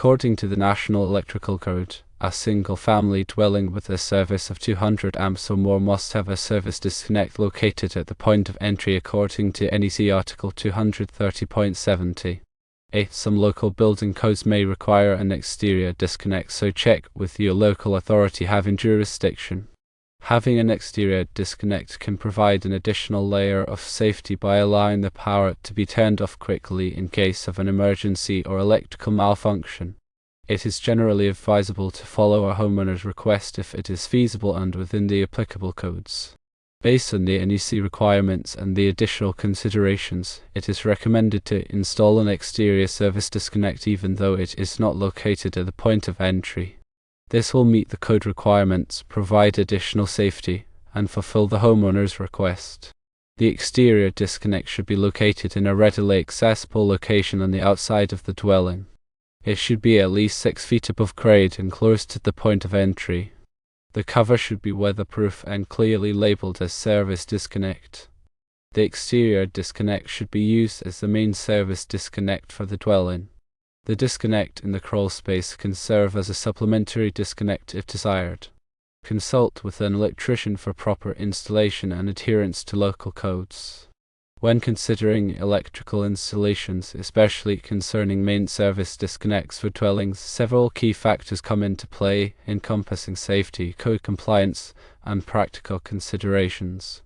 According to the National Electrical Code, a single-family dwelling with a service of 200 amps or more must have a service disconnect located at the point of entry according to NEC Article 230.70. Some local building codes may require an exterior disconnect, so check with your local authority having jurisdiction. Having an exterior disconnect can provide an additional layer of safety by allowing the power to be turned off quickly in case of an emergency or electrical malfunction. It is generally advisable to follow a homeowner's request if it is feasible and within the applicable codes. Based on the NEC requirements and the additional considerations, it is recommended to install an exterior service disconnect even though it is not located at the point of entry. This will meet the code requirements, provide additional safety, and fulfill the homeowner's request. The exterior disconnect should be located in a readily accessible location on the outside of the dwelling. It should be at least 6 feet above grade and close to the point of entry. The cover should be weatherproof and clearly labeled as service disconnect. The exterior disconnect should be used as the main service disconnect for the dwelling. The disconnect in the crawl space can serve as a supplementary disconnect if desired. Consult with an electrician for proper installation and adherence to local codes. When considering electrical installations, especially concerning main service disconnects for dwellings, several key factors come into play, encompassing safety, code compliance, and practical considerations.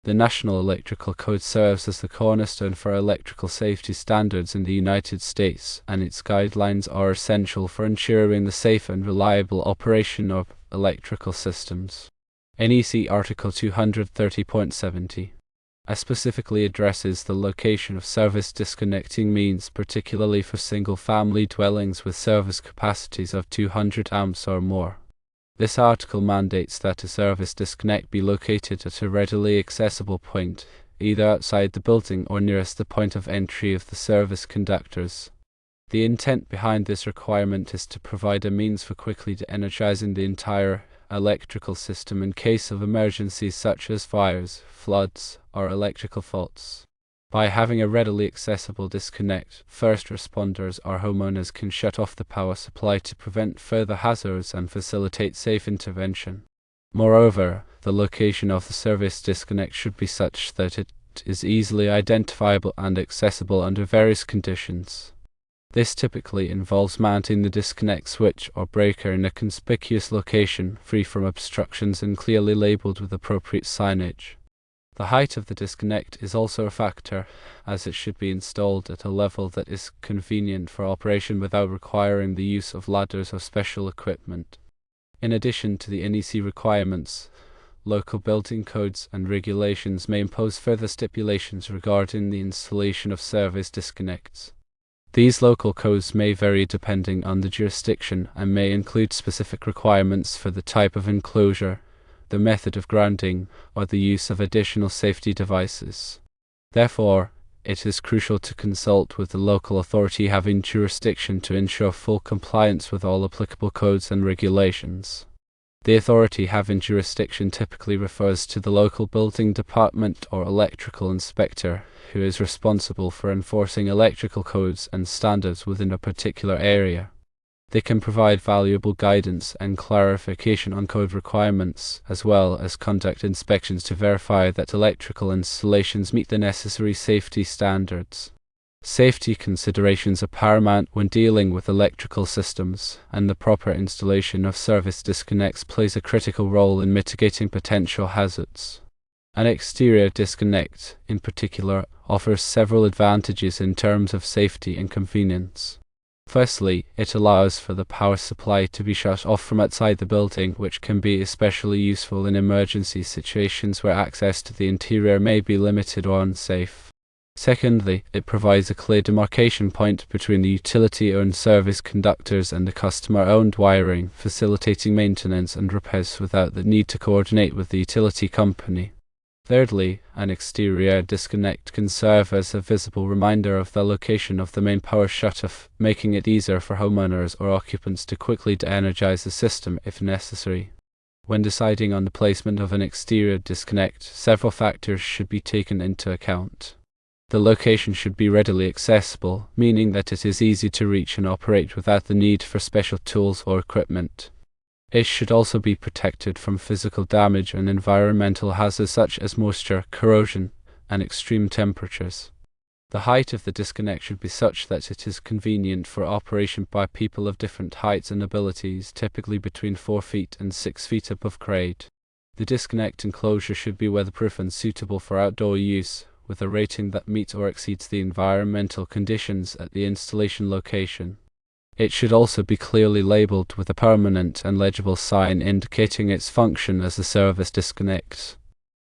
The National Electrical Code serves as the cornerstone for electrical safety standards in the United States, and its guidelines are essential for ensuring the safe and reliable operation of electrical systems. NEC Article 230.70 specifically addresses the location of service disconnecting means, particularly for single-family dwellings with service capacities of 200 amps or more. This article mandates that a service disconnect be located at a readily accessible point, either outside the building or nearest the point of entry of the service conductors. The intent behind this requirement is to provide a means for quickly energizing the entire electrical system in case of emergencies such as fires, floods, or electrical faults. By having a readily accessible disconnect, first responders or homeowners can shut off the power supply to prevent further hazards and facilitate safe intervention. Moreover, the location of the service disconnect should be such that it is easily identifiable and accessible under various conditions. This typically involves mounting the disconnect switch or breaker in a conspicuous location, free from obstructions and clearly labeled with appropriate signage. The height of the disconnect is also a factor, as it should be installed at a level that is convenient for operation without requiring the use of ladders or special equipment. In addition to the NEC requirements, local building codes and regulations may impose further stipulations regarding the installation of service disconnects. These local codes may vary depending on the jurisdiction and may include specific requirements for the type of enclosure, the method of grounding, or the use of additional safety devices. Therefore, it is crucial to consult with the local authority having jurisdiction to ensure full compliance with all applicable codes and regulations. The authority having jurisdiction typically refers to the local building department or electrical inspector, who is responsible for enforcing electrical codes and standards within a particular area. They can provide valuable guidance and clarification on code requirements, as well as conduct inspections to verify that electrical installations meet the necessary safety standards. Safety considerations are paramount when dealing with electrical systems, and the proper installation of service disconnects plays a critical role in mitigating potential hazards. An exterior disconnect, in particular, offers several advantages in terms of safety and convenience. Firstly, it allows for the power supply to be shut off from outside the building, which can be especially useful in emergency situations where access to the interior may be limited or unsafe. Secondly, it provides a clear demarcation point between the utility-owned service conductors and the customer-owned wiring, facilitating maintenance and repairs without the need to coordinate with the utility company. Thirdly, an exterior disconnect can serve as a visible reminder of the location of the main power shutoff, making it easier for homeowners or occupants to quickly de-energize the system if necessary. When deciding on the placement of an exterior disconnect, several factors should be taken into account. The location should be readily accessible, meaning that it is easy to reach and operate without the need for special tools or equipment. It should also be protected from physical damage and environmental hazards such as moisture, corrosion, and extreme temperatures. The height of the disconnect should be such that it is convenient for operation by people of different heights and abilities, typically between 4 feet and 6 feet above grade. The disconnect enclosure should be weatherproof and suitable for outdoor use, with a rating that meets or exceeds the environmental conditions at the installation location. It should also be clearly labeled with a permanent and legible sign indicating its function as a service disconnect.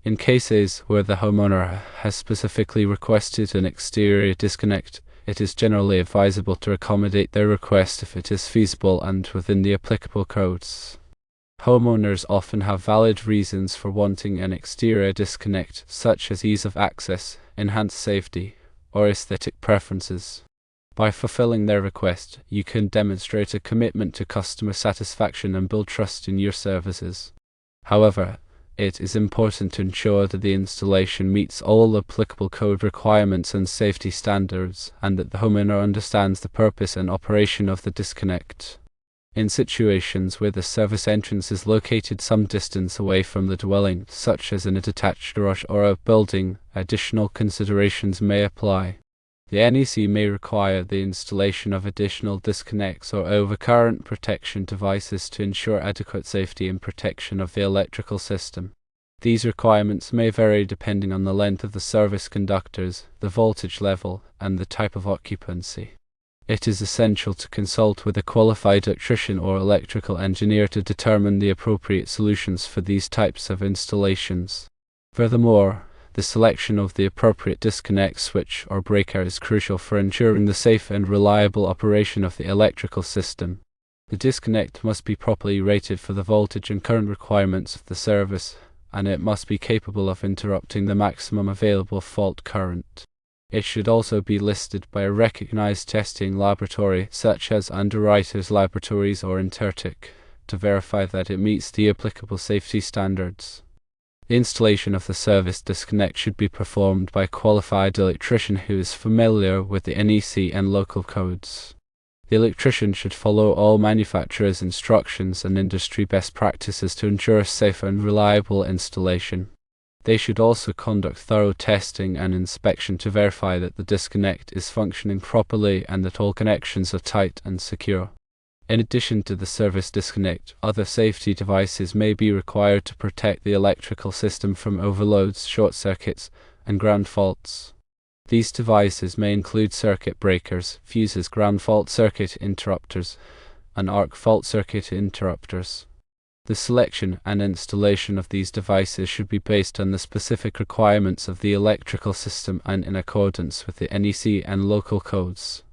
In cases where the homeowner has specifically requested an exterior disconnect, it is generally advisable to accommodate their request if it is feasible and within the applicable codes. Homeowners often have valid reasons for wanting an exterior disconnect, such as ease of access, enhanced safety, or aesthetic preferences. By fulfilling their request, you can demonstrate a commitment to customer satisfaction and build trust in your services. However, it is important to ensure that the installation meets all applicable code requirements and safety standards, and that the homeowner understands the purpose and operation of the disconnect. In situations where the service entrance is located some distance away from the dwelling, such as in a detached garage or a building, additional considerations may apply. The NEC may require the installation of additional disconnects or overcurrent protection devices to ensure adequate safety and protection of the electrical system. These requirements may vary depending on the length of the service conductors, the voltage level, and the type of occupancy. It is essential to consult with a qualified electrician or electrical engineer to determine the appropriate solutions for these types of installations. Furthermore, the selection of the appropriate disconnect switch or breaker is crucial for ensuring the safe and reliable operation of the electrical system. The disconnect must be properly rated for the voltage and current requirements of the service, and it must be capable of interrupting the maximum available fault current. It should also be listed by a recognized testing laboratory, such as Underwriters Laboratories or Intertek, to verify that it meets the applicable safety standards. The installation of the service disconnect should be performed by a qualified electrician who is familiar with the NEC and local codes. The electrician should follow all manufacturers' instructions and industry best practices to ensure a safe and reliable installation. They should also conduct thorough testing and inspection to verify that the disconnect is functioning properly and that all connections are tight and secure. In addition to the service disconnect, other safety devices may be required to protect the electrical system from overloads, short circuits, and ground faults. These devices may include circuit breakers, fuses, ground fault circuit interrupters, and arc fault circuit interrupters. The selection and installation of these devices should be based on the specific requirements of the electrical system and in accordance with the NEC and local codes.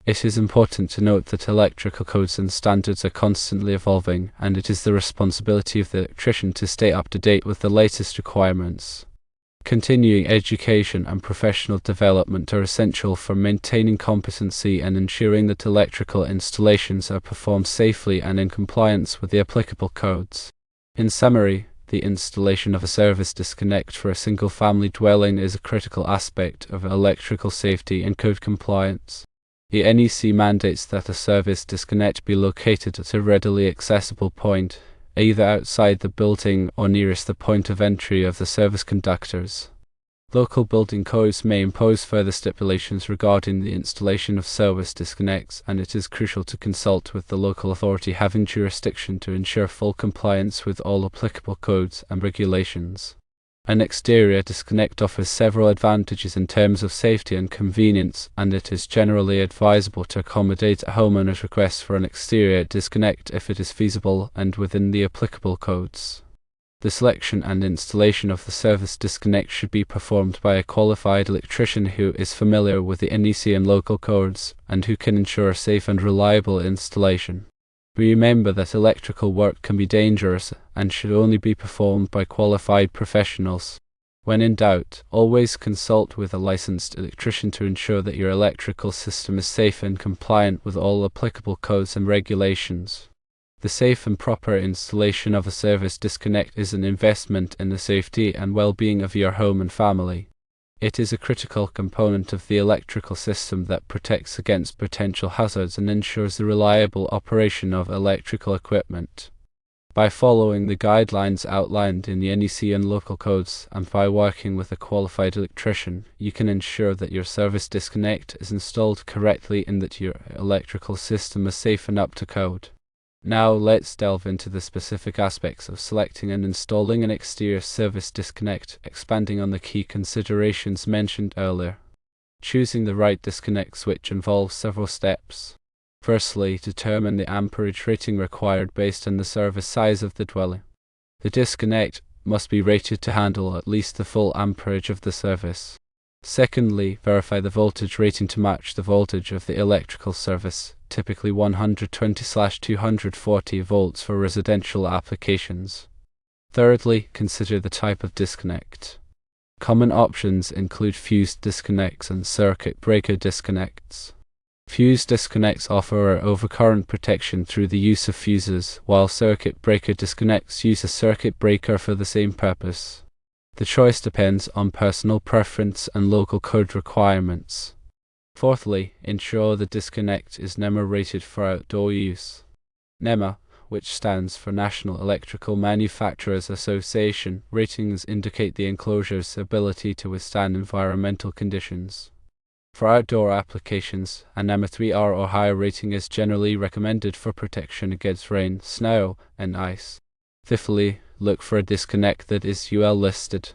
It is important to note that electrical codes and standards are constantly evolving, and it is the responsibility of the electrician to stay up to date with the latest requirements. Continuing education and professional development are essential for maintaining competency and ensuring that electrical installations are performed safely and in compliance with the applicable codes. In summary, the installation of a service disconnect for a single-family dwelling is a critical aspect of electrical safety and code compliance. The NEC mandates that a service disconnect be located at a readily accessible point, either outside the building or nearest the point of entry of the service conductors. Local building codes may impose further stipulations regarding the installation of service disconnects, and it is crucial to consult with the local authority having jurisdiction to ensure full compliance with all applicable codes and regulations. An exterior disconnect offers several advantages in terms of safety and convenience, and it is generally advisable to accommodate a homeowner's request for an exterior disconnect if it is feasible and within the applicable codes. The selection and installation of the service disconnect should be performed by a qualified electrician who is familiar with the NEC and local codes, and who can ensure a safe and reliable installation. Remember that electrical work can be dangerous and should only be performed by qualified professionals. When in doubt, always consult with a licensed electrician to ensure that your electrical system is safe and compliant with all applicable codes and regulations. The safe and proper installation of a service disconnect is an investment in the safety and well-being of your home and family. It is a critical component of the electrical system that protects against potential hazards and ensures the reliable operation of electrical equipment. By following the guidelines outlined in the NEC and local codes, and by working with a qualified electrician, you can ensure that your service disconnect is installed correctly and that your electrical system is safe and up to code. Now let's delve into the specific aspects of selecting and installing an exterior service disconnect, expanding on the key considerations mentioned earlier. Choosing the right disconnect switch involves several steps. Firstly, determine the amperage rating required based on the service size of the dwelling. The disconnect must be rated to handle at least the full amperage of the service. Secondly, verify the voltage rating to match the voltage of the electrical service, typically 120/240 volts for residential applications. Thirdly, consider the type of disconnect. Common options include fused disconnects and circuit breaker disconnects. Fused disconnects offer overcurrent protection through the use of fuses, while circuit breaker disconnects use a circuit breaker for the same purpose. The choice depends on personal preference and local code requirements. Fourthly, ensure the disconnect is NEMA rated for outdoor use. NEMA, which stands for National Electrical Manufacturers Association, ratings indicate the enclosure's ability to withstand environmental conditions. For outdoor applications, a NEMA 3R or higher rating is generally recommended for protection against rain, snow, and ice. Fifthly, look for a disconnect that is UL listed.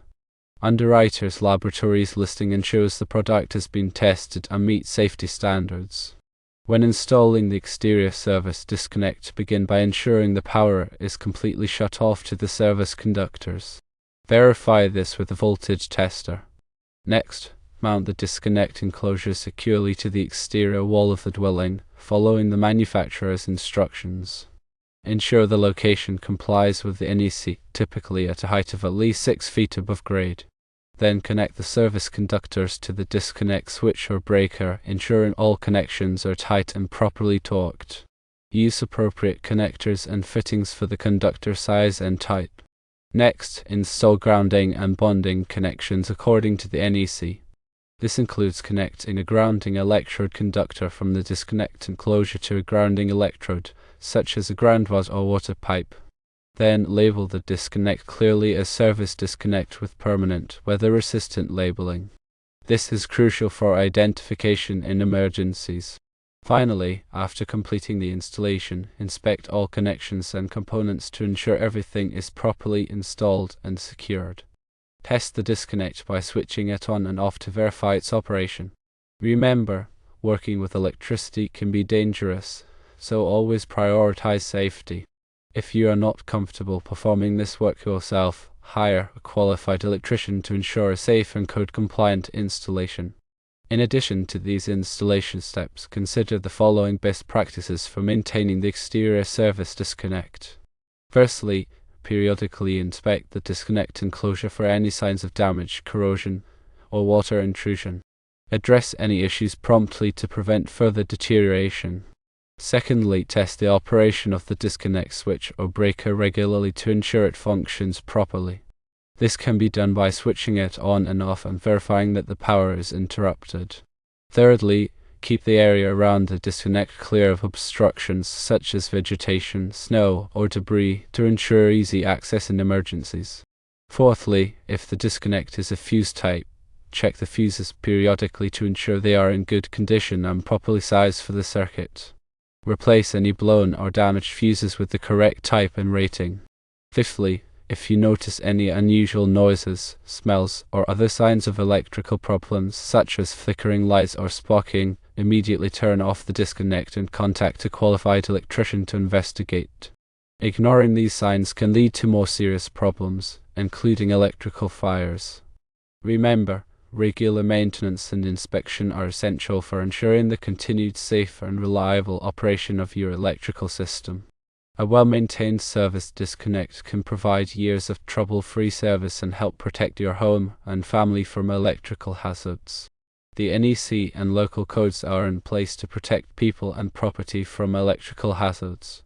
Underwriters Laboratories listing ensures the product has been tested and meets safety standards. When installing the exterior service disconnect, begin by ensuring the power is completely shut off to the service conductors. Verify this with a voltage tester. Next, mount the disconnect enclosure securely to the exterior wall of the dwelling, following the manufacturer's instructions. Ensure the location complies with the NEC, typically at a height of at least 6 feet above grade. Then connect the service conductors to the disconnect switch or breaker, ensuring all connections are tight and properly torqued. Use appropriate connectors and fittings for the conductor size and type. Next, install grounding and bonding connections according to the NEC. This includes connecting a grounding electrode conductor from the disconnect enclosure to a grounding electrode, such as a ground rod or water pipe. Then label the disconnect clearly as service disconnect with permanent, weather-resistant labeling. This is crucial for identification in emergencies. Finally, after completing the installation, inspect all connections and components to ensure everything is properly installed and secured. Test the disconnect by switching it on and off to verify its operation. Remember, working with electricity can be dangerous, so always prioritize safety. If you are not comfortable performing this work yourself, hire a qualified electrician to ensure a safe and code-compliant installation. In addition to these installation steps, consider the following best practices for maintaining the exterior service disconnect. Firstly, periodically inspect the disconnect enclosure for any signs of damage, corrosion, or water intrusion. Address any issues promptly to prevent further deterioration. Secondly, test the operation of the disconnect switch or breaker regularly to ensure it functions properly. This can be done by switching it on and off and verifying that the power is interrupted. Thirdly, keep the area around the disconnect clear of obstructions such as vegetation, snow, or debris to ensure easy access in emergencies. Fourthly, if the disconnect is a fuse type, check the fuses periodically to ensure they are in good condition and properly sized for the circuit. Replace any blown or damaged fuses with the correct type and rating. Fifthly, if you notice any unusual noises, smells, or other signs of electrical problems such as flickering lights or sparking, immediately turn off the disconnect and contact a qualified electrician to investigate. Ignoring these signs can lead to more serious problems, including electrical fires. Remember, regular maintenance and inspection are essential for ensuring the continued safe and reliable operation of your electrical system. A well-maintained service disconnect can provide years of trouble-free service and help protect your home and family from electrical hazards. The NEC and local codes are in place to protect people and property from electrical hazards.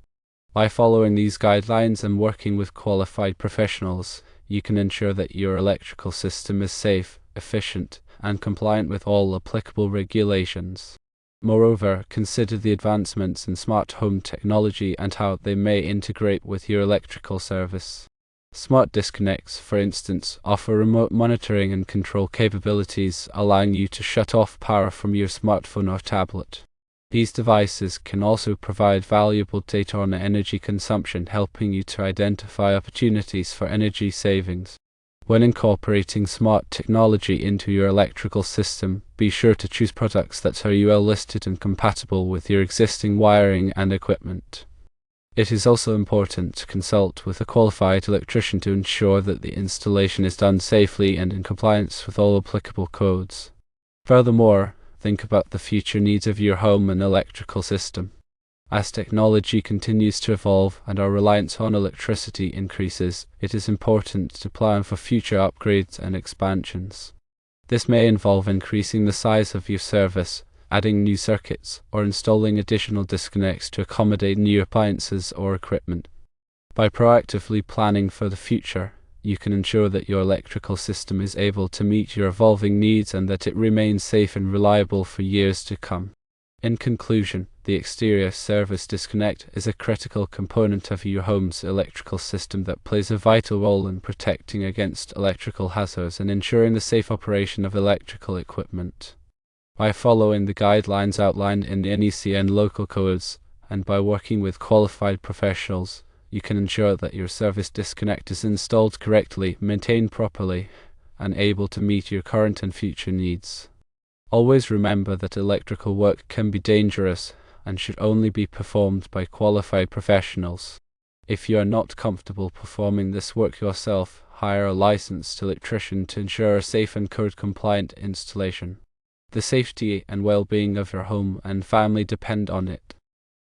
By following these guidelines and working with qualified professionals, you can ensure that your electrical system is safe, efficient, and compliant with all applicable regulations. Moreover, consider the advancements in smart home technology and how they may integrate with your electrical service. Smart disconnects, for instance, offer remote monitoring and control capabilities, allowing you to shut off power from your smartphone or tablet. These devices can also provide valuable data on energy consumption, helping you to identify opportunities for energy savings. When incorporating smart technology into your electrical system, be sure to choose products that are UL listed and compatible with your existing wiring and equipment. It is also important to consult with a qualified electrician to ensure that the installation is done safely and in compliance with all applicable codes. Furthermore, think about the future needs of your home and electrical system. As technology continues to evolve and our reliance on electricity increases, it is important to plan for future upgrades and expansions. This may involve increasing the size of your service, adding new circuits, or installing additional disconnects to accommodate new appliances or equipment. By proactively planning for the future, you can ensure that your electrical system is able to meet your evolving needs and that it remains safe and reliable for years to come. In conclusion, the exterior service disconnect is a critical component of your home's electrical system that plays a vital role in protecting against electrical hazards and ensuring the safe operation of electrical equipment. By following the guidelines outlined in the NEC and local codes, and by working with qualified professionals, you can ensure that your service disconnect is installed correctly, maintained properly, and able to meet your current and future needs. Always remember that electrical work can be dangerous and should only be performed by qualified professionals. If you are not comfortable performing this work yourself, hire a licensed electrician to ensure a safe and code-compliant installation. The safety and well-being of your home and family depend on it.